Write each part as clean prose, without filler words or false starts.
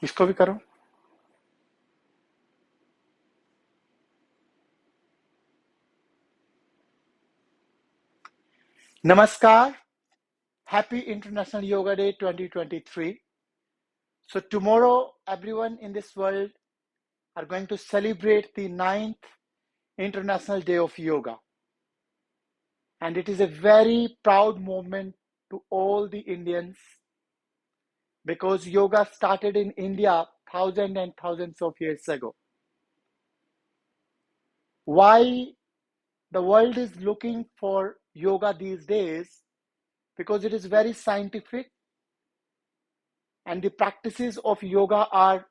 इसको भी करो। Namaskar. Happy International Yoga Day 2023. So tomorrow, everyone in this world are going to celebrate the 9th International Day of Yoga. And it is a very proud moment to all the Indians because yoga started in India thousands and thousands of years ago. Why the world is looking for yoga these days? Because it is very scientific and the practices of yoga are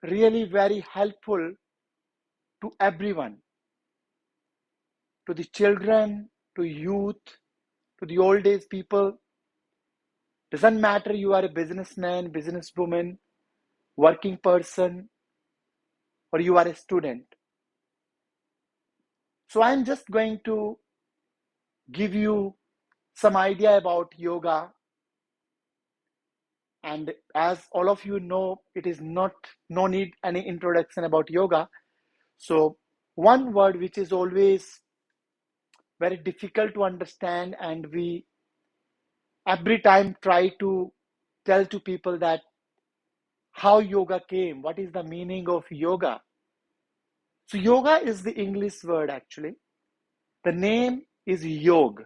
really very helpful to everyone, to the children, to youth, to the old age people. Doesn't matter you are a businessman, businesswoman, working person, or you are a student. So I'm just going to give you some idea about yoga. And as all of you know, it is no need any introduction about yoga. So one word which is always very difficult to understand, and we every time try to tell to people that how yoga came, what is the meaning of yoga. So yoga is the English word actually. The name is yog,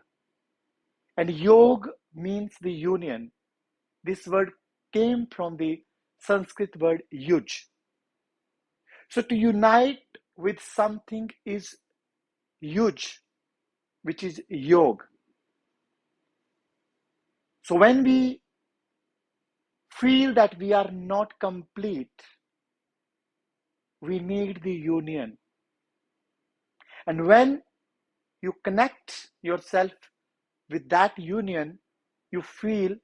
and yog means the union. This word came from the Sanskrit word yuj. So to unite with something is yuj, which is yog. So when we feel that we are not complete, we need the union. And when you connect yourself with that union, you feel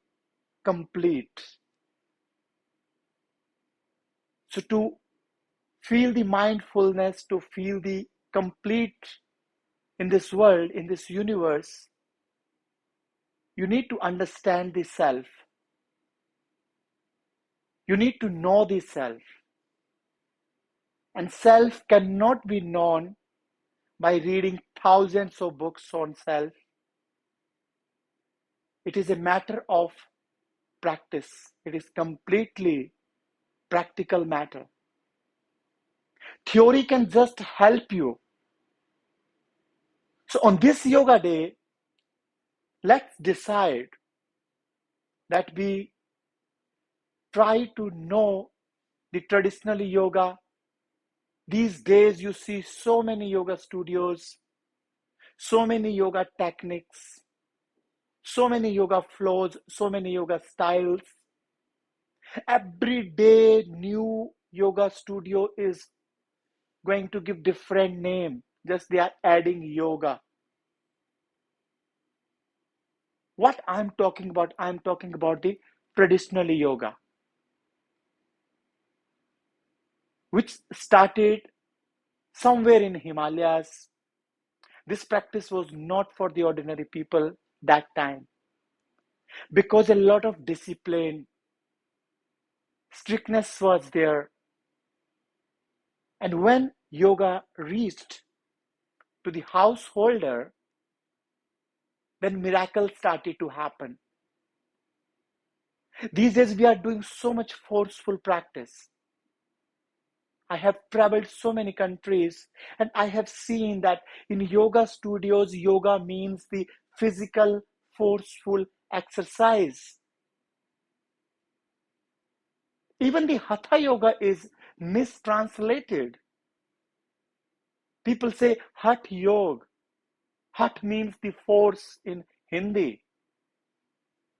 complete. So to feel the mindfulness, to feel the complete in this world, in this universe, you need to understand the self. You need to know the self. And self cannot be known by reading thousands of books on self. It is a matter of practice. It is completely practical matter. Theory can just help you. So on this yoga day, let's decide that we try to know the traditional yoga. These days you see so many yoga studios, so many yoga techniques, so many yoga flows, so many yoga styles. Every day new yoga studio is going to give different name. Just they are adding yoga. What I'm talking about the traditional yoga, which started somewhere in Himalayas. This practice was not for the ordinary people that time because a lot of discipline, strictness was there. And when yoga reached to the householder, then miracles started to happen. These days we are doing so much forceful practice. I have traveled so many countries and I have seen that in yoga studios, yoga means the physical, forceful exercise. Even the hatha yoga is mistranslated. People say hat yoga. Hat means the force in Hindi.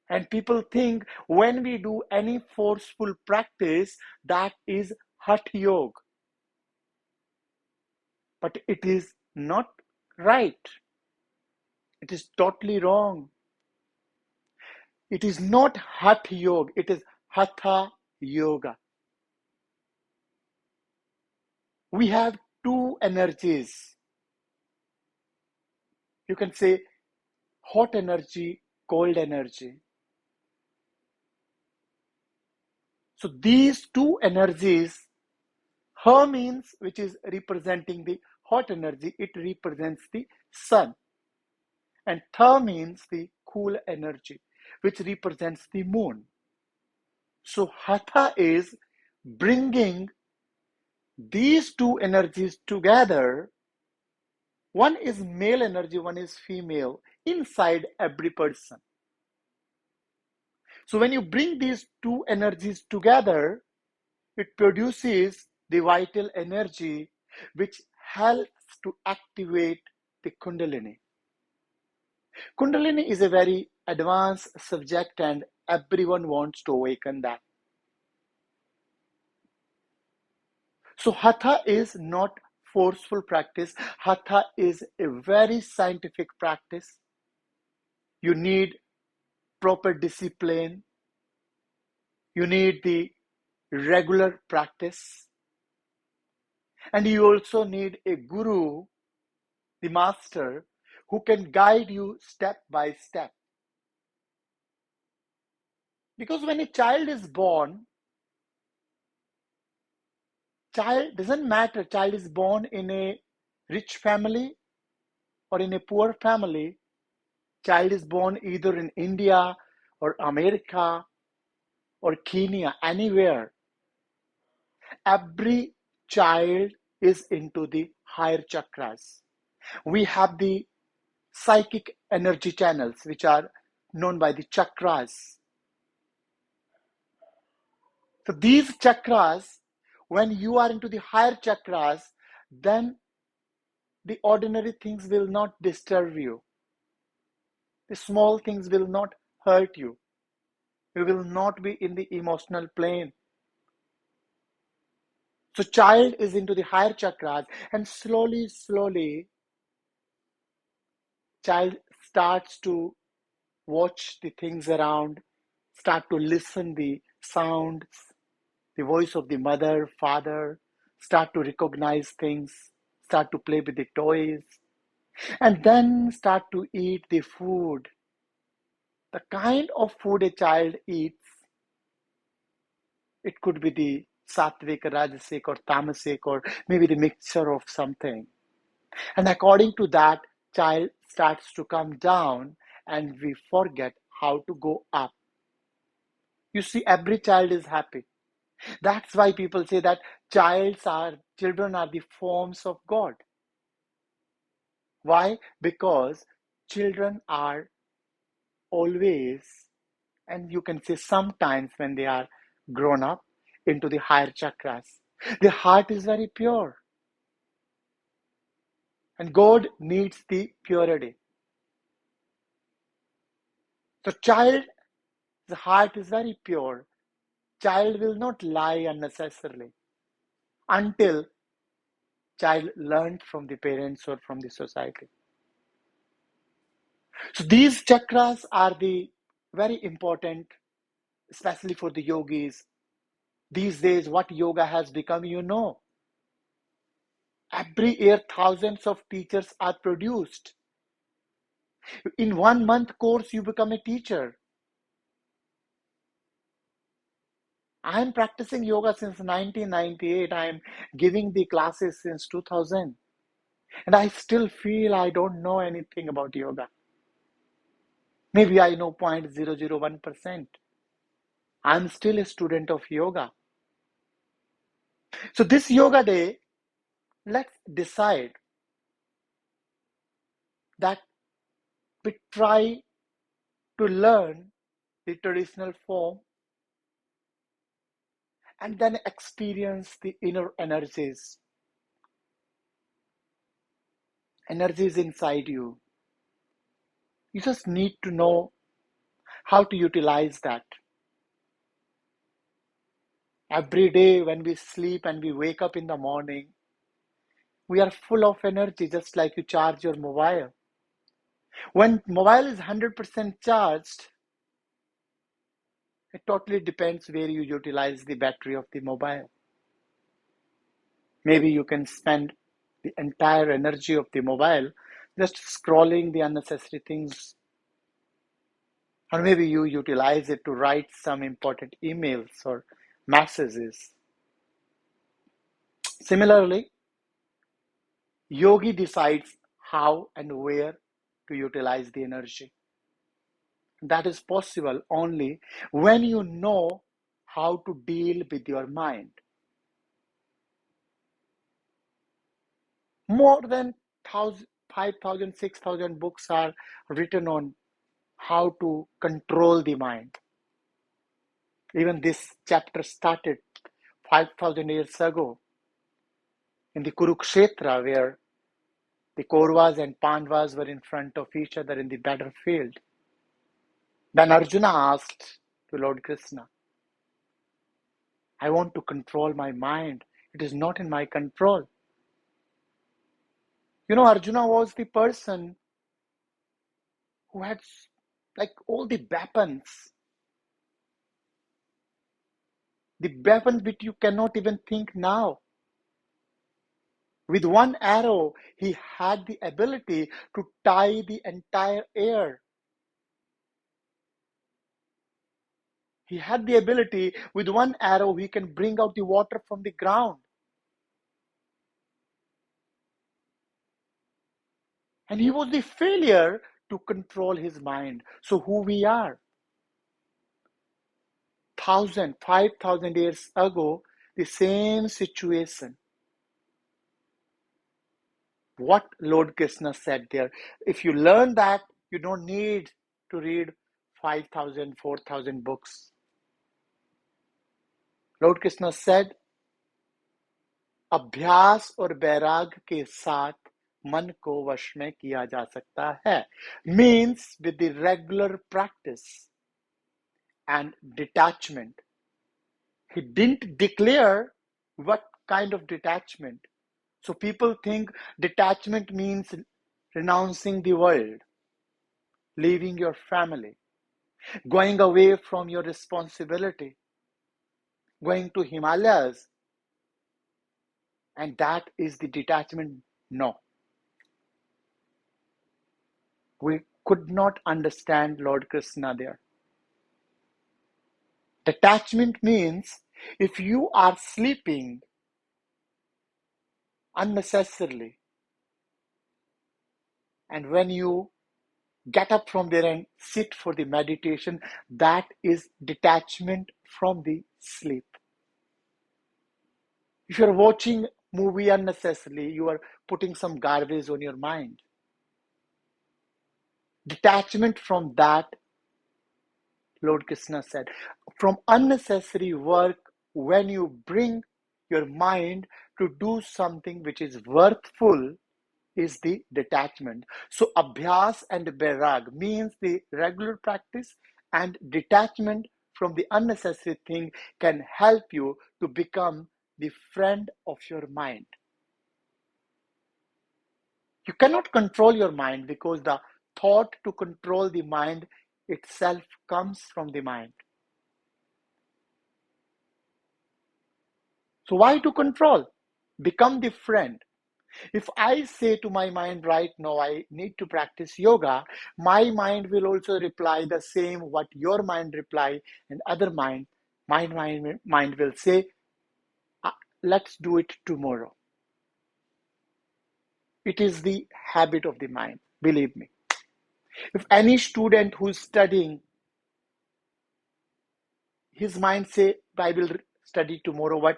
And people think when we do any forceful practice, that is hat yoga. But it is not right. It is totally wrong. It is not hatha yoga, it is hatha yoga. We have two energies. You can say hot energy, cold energy. So these two energies, Her means, which is representing the hot energy, it represents the sun. And Tha means the cool energy, which represents the moon. So Hatha is bringing these two energies together. One is male energy, one is female, inside every person. So when you bring these two energies together, it produces the vital energy which helps to activate the Kundalini. Kundalini is a very advanced subject and everyone wants to awaken that. So Hatha is not forceful practice. Hatha is a very scientific practice. You need proper discipline. You need the regular practice. And you also need a guru, the master, who can guide you step by step. Because when a child is born, child doesn't matter, child is born in a rich family or in a poor family, child is born either in India or America or Kenya, anywhere. Every child is into the higher chakras. We have the psychic energy channels, which are known by the chakras. So these chakras, when you are into the higher chakras, then the ordinary things will not disturb you. The small things will not hurt you. You will not be in the emotional plane. So child is into the higher chakras, and slowly, slowly, child starts to watch the things around, start to listen the sounds, the voice of the mother, father, start to recognize things, start to play with the toys, and then start to eat the food. The kind of food a child eats, it could be the sattvic, rajasic, or tamasic, or maybe the mixture of something. And according to that, child starts to come down and we forget how to go up. You see, every child is happy. That's why people say that children are the forms of God. Why? Because children are always, and you can say sometimes when they are grown up into the higher chakras, the heart is very pure. And God needs the purity. So child's heart is very pure. Child will not lie unnecessarily until child learned from the parents or from the society. So these chakras are the very important, especially for the yogis. These days, what yoga has become, every year thousands of teachers are produced. In 1 month course, you become a teacher. I am practicing yoga since 1998. I am giving the classes since 2000. And I still feel I don't know anything about yoga. Maybe I know 0.001%. I'm still a student of yoga. So this yoga day, let's decide that we try to learn the traditional form and then experience the inner energies inside you. You just need to know how to utilize that. Every day when we sleep and we wake up in the morning, we are full of energy, just like you charge your mobile. When mobile is 100% charged, it totally depends where you utilize the battery of the mobile. Maybe you can spend the entire energy of the mobile just scrolling the unnecessary things. Or maybe you utilize it to write some important emails or masses is. Similarly, yogi decides how and where to utilize the energy. That is possible only when you know how to deal with your mind. More than 5,000, 6,000 books are written on how to control the mind. Even this chapter started 5,000 years ago in the Kurukshetra, where the Kauravas and Pandavas were in front of each other in the battlefield. Then Arjuna asked to Lord Krishna, I want to control my mind. It is not in my control. Arjuna was the person who had like all the weapons which you cannot even think now. With one arrow, he had the ability to tie the entire air. He had the ability, with one arrow, he can bring out the water from the ground. And he was the failure to control his mind. So who we are? 5,000 years ago, the same situation. What Lord Krishna said there. If you learn that, you don't need to read 5,000, 4,000 books. Lord Krishna said, अभ्यास और वैराग्य के साथ मन को वश में किया जा सकता है. Means with the regular practice and detachment. He didn't declare what kind of detachment. So people think detachment means renouncing the world, leaving your family, going away from your responsibility, going to Himalayas, and that is the detachment. No. We could not understand Lord Krishna there. Detachment means if you are sleeping unnecessarily, and when you get up from there and sit for the meditation, that is detachment from the sleep. If you're watching movie unnecessarily, you are putting some garbage on your mind. Detachment from that, Lord Krishna said, from unnecessary work, when you bring your mind to do something which is worthful, is the detachment. So abhyas and vairag means the regular practice, and detachment from the unnecessary thing can help you to become the friend of your mind. You cannot control your mind because the thought to control the mind itself comes from the mind. So why to control? Become the friend. If I say to my mind right now, I need to practice yoga, my mind will also reply the same what your mind reply, and other mind will say, let's do it tomorrow. It is the habit of the mind, believe me. If any student who's studying, his mind say, I will study tomorrow, what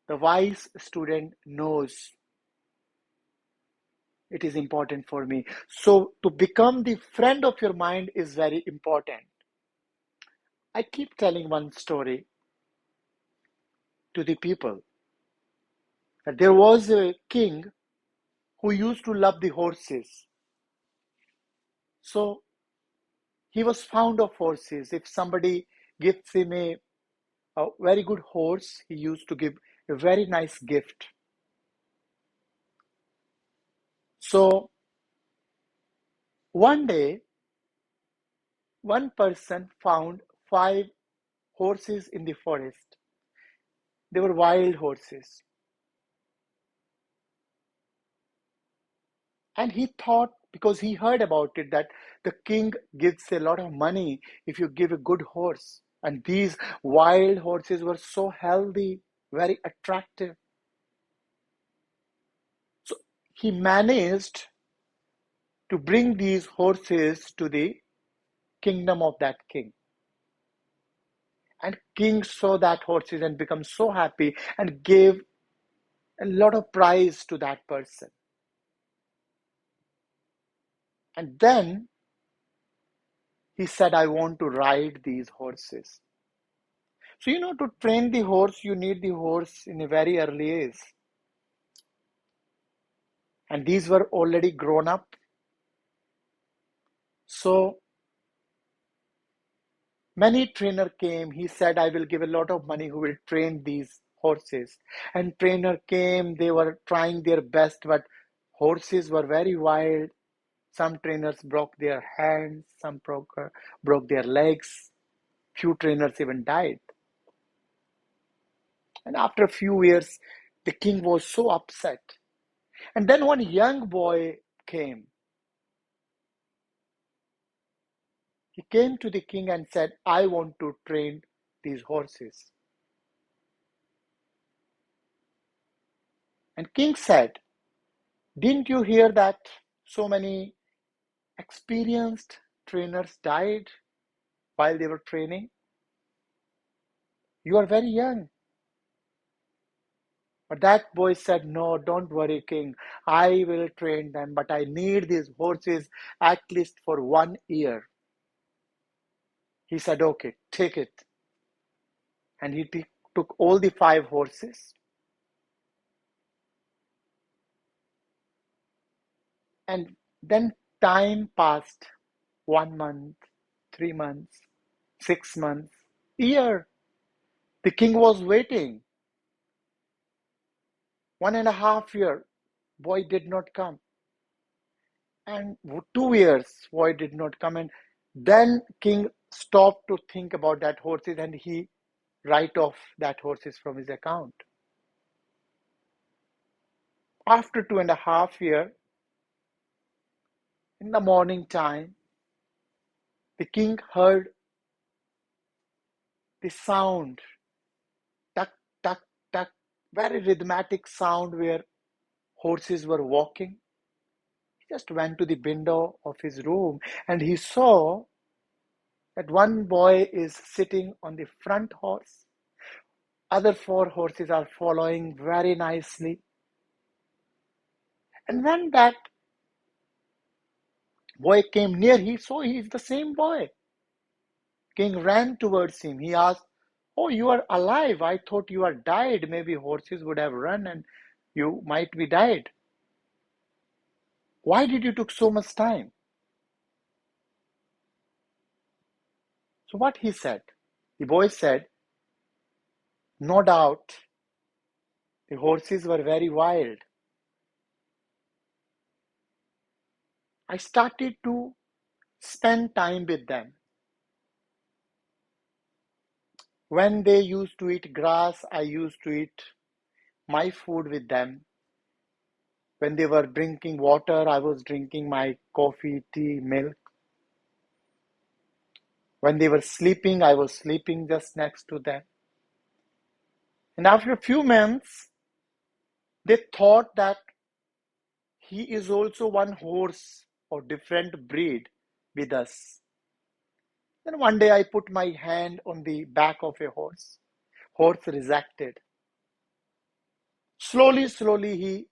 the wise student knows it is important for me. So to become the friend of your mind is very important. I keep telling one story to the people that there was a king who used to love the horses. So he was fond of horses. If somebody gives him a very good horse, he used to give a very nice gift. So one day, one person found 5 horses in the forest. They were wild horses. And he thought, because he heard about it, that the king gives a lot of money if you give a good horse. And these wild horses were so healthy, very attractive. So he managed to bring these horses to the kingdom of that king. And king saw that horses and become so happy and gave a lot of prize to that person. And then he said, I want to ride these horses. So, to train the horse, you need the horse in a very early age. And these were already grown up. So many trainer came. He said, I will give a lot of money who will train these horses. And trainer came. They were trying their best, but horses were very wild. Some trainers broke their hands. Some broke their legs. Few trainers even died. And after a few years, the king was so upset. And then one young boy came. He came to the king and said, I want to train these horses. And king said, didn't you hear that so many experienced trainers died while they were training? You are very young. But that boy said, no, don't worry, king. I will train them, but I need these horses at least for 1 year. He said, okay, take it. And he took all the 5 horses. And then time passed, 1 month, 3 months, 6 months, year. The king was waiting. 1.5 year, boy did not come. And 2 years, boy did not come. And then king stopped to think about that horses and he write off that horses from his account. After 2.5 years, in the morning time, the king heard the sound, tuck, tuck, tuck, very rhythmic sound where horses were walking. He just went to the window of his room and he saw that one boy is sitting on the front horse. Other 4 horses are following very nicely. And when that boy came near, he saw he is the same boy. King ran towards him. He asked, oh, you are alive. I thought you are died. Maybe horses would have run and you might be died. Why did you took so much time? So what he said? The boy said, no doubt, the horses were very wild. I started to spend time with them. When they used to eat grass, I used to eat my food with them. When they were drinking water, I was drinking my coffee, tea, milk. When they were sleeping, I was sleeping just next to them. And after a few months, they thought that he is also one horse or different breed with us. Then one day I put my hand on the back of a horse. Horse rejected. Slowly, slowly he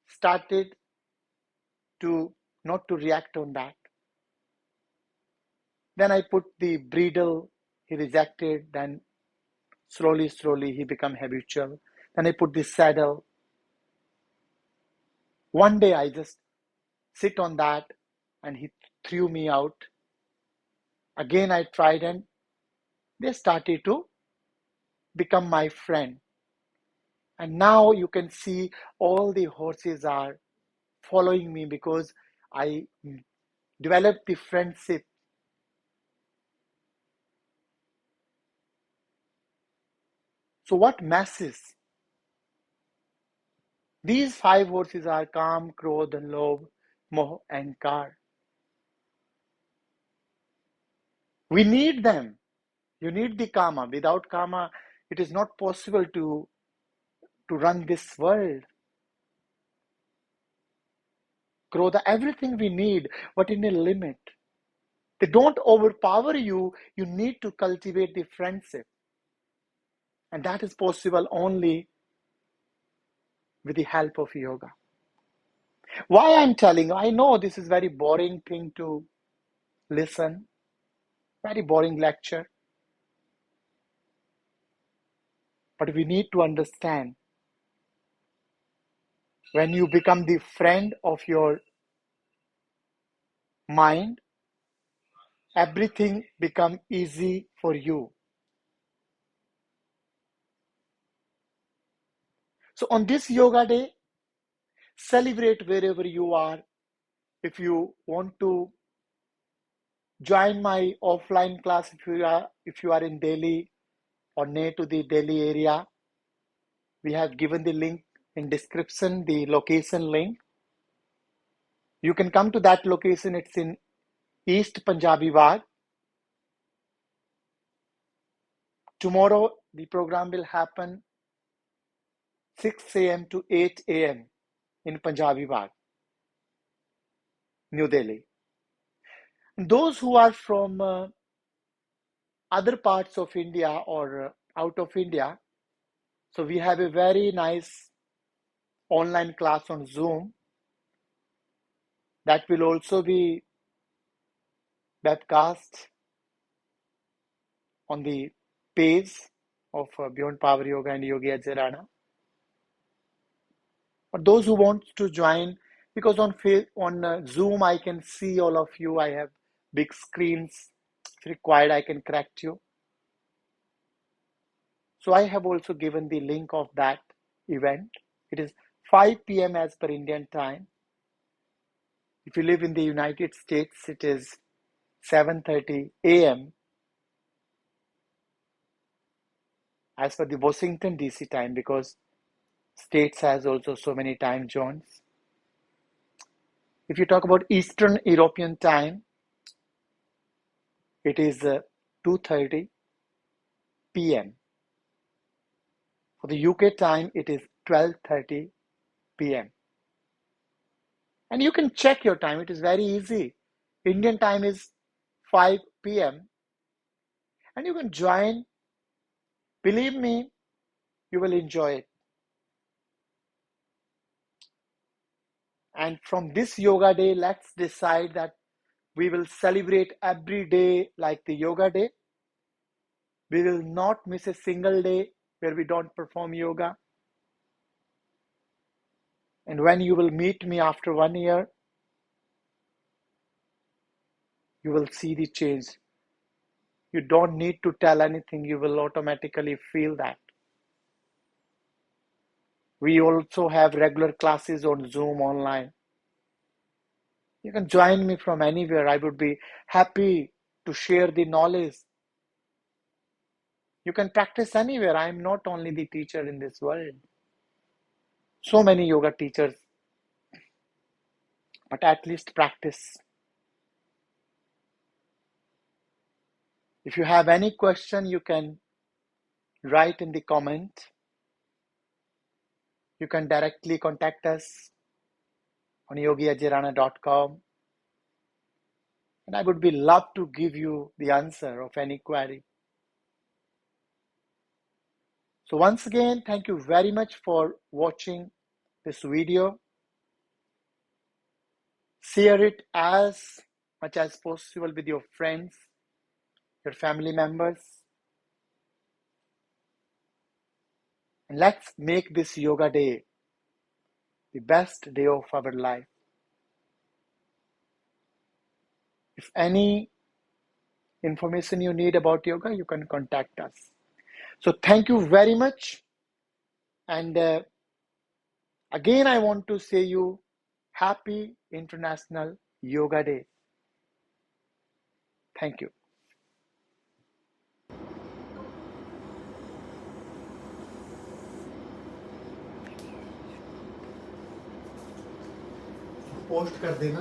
started to not to react on that. Then I put the bridle, he rejected. Then slowly, slowly he became habitual. Then I put the saddle. One day I just sit on that and he threw me out. Again I tried and they started to become my friend. And now you can see all the horses are following me because I developed the friendship. So what masses? These 5 horses are Kam, Krodh, Lobh, Moh, and Kar. We need them. You need the karma. Without karma, it is not possible to run this world. Grow everything we need, but in a limit. They don't overpower you. You need to cultivate the friendship. And that is possible only with the help of yoga. Why I'm telling you, I know this is very boring thing to listen, very boring lecture, but we need to understand when you become the friend of your mind, everything become easy for you. So on this yoga day, celebrate wherever you are. If you want to join my offline class, if you are in Delhi or near to the Delhi area, we have given the link in description, the location link. You can come to that location. It's in East Punjabi Bagh. Tomorrow, the program will happen 6 a.m. to 8 a.m. in Punjabi Bagh, New Delhi. Those who are from other parts of India or out of India, so we have a very nice online class on Zoom that will also be webcast on the page of Beyond Power Yoga and Yogiajayrana. But those who want to join, because on Zoom I can see all of you. I have big screens. If required, I can correct you. So I have also given the link of that event. It is 5 p.m. as per Indian time. If you live in the United States, it is 7:30 a.m. as per the Washington DC time, because states has also so many time zones. If you talk about Eastern European time, it is 2:30 p.m. For the UK time, it is 12:30 p.m. And you can check your time. It is very easy. Indian time is 5 p.m. and you can join. Believe me, you will enjoy it. And from this yoga day, let's decide that we will celebrate every day like the yoga day. We will not miss a single day where we don't perform yoga. And when you will meet me after 1 year, you will see the change. You don't need to tell anything. You will automatically feel that. We also have regular classes on Zoom online. You can join me from anywhere. I would be happy to share the knowledge. You can practice anywhere. I am not only the teacher in this world. So many yoga teachers, but at least practice. If you have any question, you can write in the comment. You can directly contact us on yogiajayrana.com. And I would be love to give you the answer of any query. So once again, thank you very much for watching this video. Share it as much as possible with your friends, your family members. And let's make this yoga day the best day of our life. If any information you need about yoga, you can contact us. So thank you very much. And again, I want to say you happy International Yoga Day. Thank you. Post कर देना